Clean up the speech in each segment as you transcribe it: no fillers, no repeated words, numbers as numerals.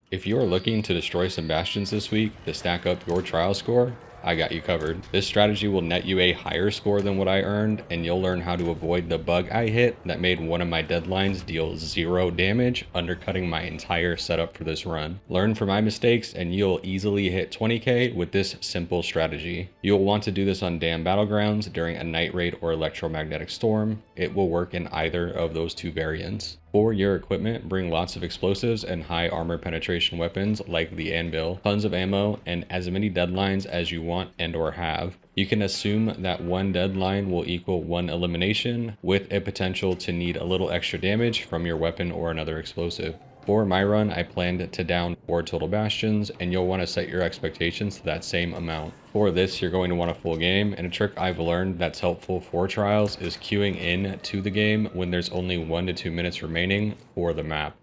If you are looking to destroy some bastions this week to stack up your trial score, I got you covered. This strategy will net you a higher score than what I earned, and you'll learn how to avoid the bug I hit that made one of my deadlines deal 0 damage, undercutting my entire setup for this run. Learn from my mistakes and you'll easily hit 20k with this simple strategy. You'll want to do this on dam battlegrounds during a night raid or electromagnetic storm. It will work in either of those two variants. For your equipment, bring lots of explosives and high armor penetration weapons like the anvil, tons of ammo, and as many deadlines as you want and or have. You can assume that one deadline will equal one elimination, with a potential to need a little extra damage from your weapon or another explosive. For my run, I planned to down 4 total bastions, and you'll want to set your expectations to that same amount. For this, you're going to want a full game, and a trick I've learned that's helpful for trials is queuing in to the game when there's only 1 to 2 minutes remaining for the map.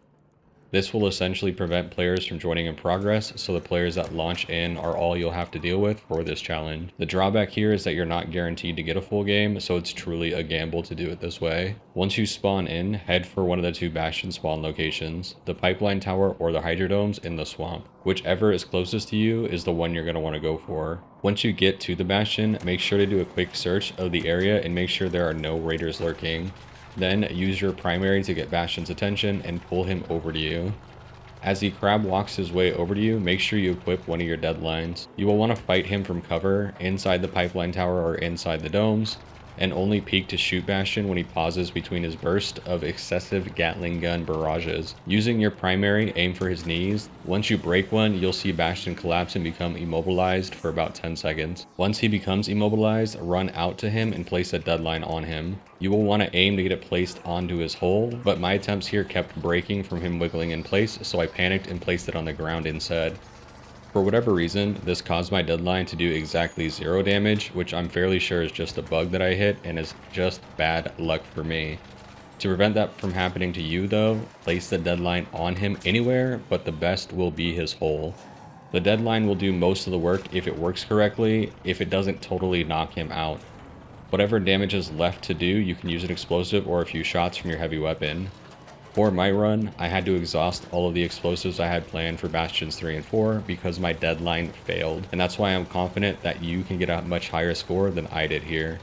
This will essentially prevent players from joining in progress, so the players that launch in are all you'll have to deal with for this challenge. The drawback here is that you're not guaranteed to get a full game, so it's truly a gamble to do it this way. Once you spawn in, head for one of the 2 bastion spawn locations, the pipeline tower or the hydrodomes in the swamp. Whichever is closest to you is the one you're going to want to go for. Once you get to the bastion, make sure to do a quick search of the area and make sure there are no raiders lurking. Then use your primary to get Bastion's attention and pull him over to you. As the crab walks his way over to you, make sure you equip one of your deadlines. You will want to fight him from cover, inside the pipeline tower or inside the domes, and only peek to shoot Bastion when he pauses between his burst of excessive Gatling gun barrages. Using your primary, aim for his knees. Once you break one, you'll see Bastion collapse and become immobilized for about 10 seconds. Once he becomes immobilized, run out to him and place a deadline on him. You will want to aim to get it placed onto his hole, but my attempts here kept breaking from him wiggling in place, so I panicked and placed it on the ground instead. For whatever reason, this caused my deadline to do exactly 0 damage, which I'm fairly sure is just a bug that I hit and is just bad luck for me. To prevent that from happening to you though, place the deadline on him anywhere, but the best will be his hole. The deadline will do most of the work if it works correctly, if it doesn't totally knock him out. Whatever damage is left to do, you can use an explosive or a few shots from your heavy weapon. For my run, I had to exhaust all of the explosives I had planned for Bastions 3 and 4 because my deadline failed, and that's why I'm confident that you can get a much higher score than I did here.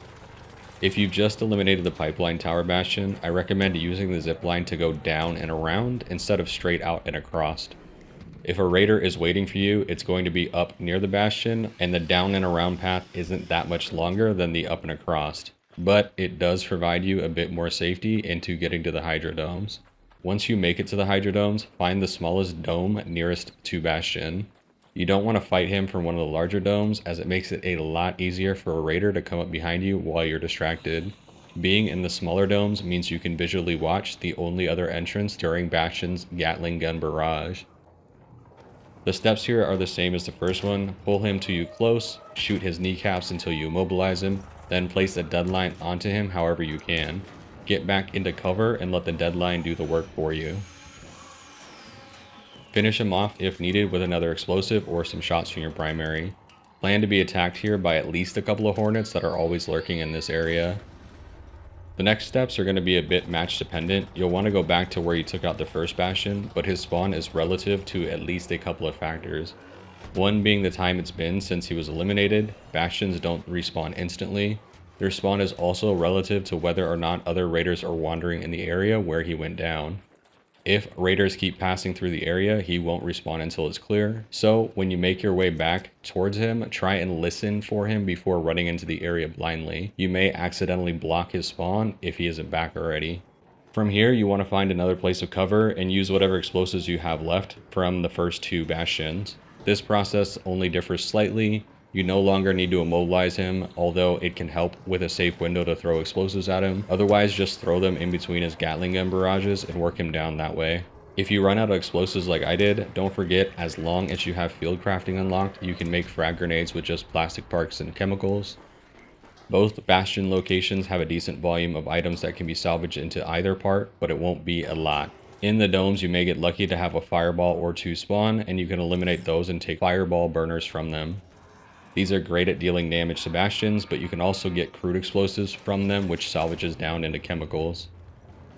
If you've just eliminated the pipeline tower bastion, I recommend using the zipline to go down and around instead of straight out and across. If a raider is waiting for you, it's going to be up near the bastion, and the down and around path isn't that much longer than the up and across, but it does provide you a bit more safety into getting to the hydrodomes. Once you make it to the hydrodomes, find the smallest dome nearest to Bastion. You don't want to fight him from one of the larger domes, as it makes it a lot easier for a raider to come up behind you while you're distracted. Being in the smaller domes means you can visually watch the only other entrance during Bastion's Gatling gun barrage. The steps here are the same as the first one. Pull him to you close, shoot his kneecaps until you immobilize him, then place a deadline onto him however you can. Get back into cover and let the deadline do the work for you. Finish him off if needed with another explosive or some shots from your primary. Plan to be attacked here by at least a couple of hornets that are always lurking in this area. The next steps are going to be a bit match dependent. You'll want to go back to where you took out the first Bastion, but his spawn is relative to at least a couple of factors. One being the time it's been since he was eliminated. Bastions don't respawn instantly. Their spawn is also relative to whether or not other raiders are wandering in the area where he went down. If raiders keep passing through the area, he won't respawn until it's clear. So when you make your way back towards him, try and listen for him before running into the area blindly. You may accidentally block his spawn if he isn't back already. From here, you want to find another place of cover and use whatever explosives you have left from the first 2 bastions. This process only differs slightly. You no longer need to immobilize him, although it can help with a safe window to throw explosives at him. Otherwise, just throw them in between his Gatling gun barrages and work him down that way. If you run out of explosives like I did, don't forget, as long as you have field crafting unlocked, you can make frag grenades with just plastic parts and chemicals. Both Bastion locations have a decent volume of items that can be salvaged into either part, but it won't be a lot. In the domes, you may get lucky to have a fireball or 2 spawn, and you can eliminate those and take fireball burners from them. These are great at dealing damage to Bastions, but you can also get crude explosives from them, which salvages down into chemicals.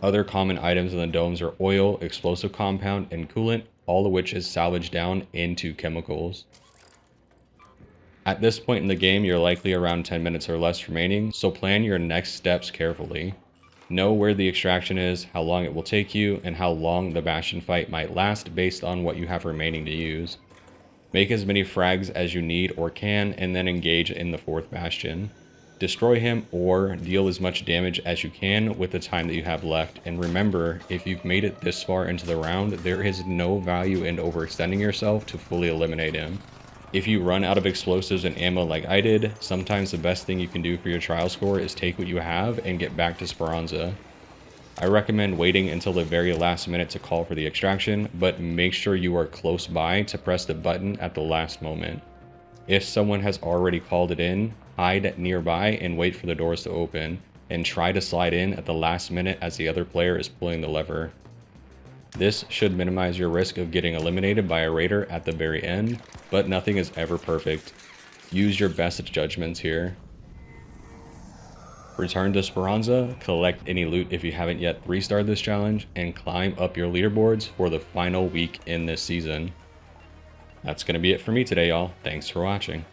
Other common items in the domes are oil, explosive compound, and coolant. all of which is salvaged down into chemicals. At this point in the game, you're likely around 10 minutes or less remaining, so plan your next steps carefully. Know where the extraction is, how long it will take you, and how long the Bastion fight might last based on what you have remaining to use. Make as many frags as you need or can, and then engage in the 4th Bastion. Destroy him or deal as much damage as you can with the time that you have left, and remember, if you've made it this far into the round, there is no value in overextending yourself to fully eliminate him. If you run out of explosives and ammo like I did, sometimes the best thing you can do for your trial score is take what you have and get back to Speranza. I recommend waiting until the very last minute to call for the extraction, but make sure you are close by to press the button at the last moment. If someone has already called it in, hide nearby and wait for the doors to open, and try to slide in at the last minute as the other player is pulling the lever. This should minimize your risk of getting eliminated by a raider at the very end, but nothing is ever perfect. Use your best judgments here. Return to Speranza, collect any loot if you haven't yet 3-starred this challenge, and climb up your leaderboards for the final week in this season. That's going to be it for me today, y'all. Thanks for watching.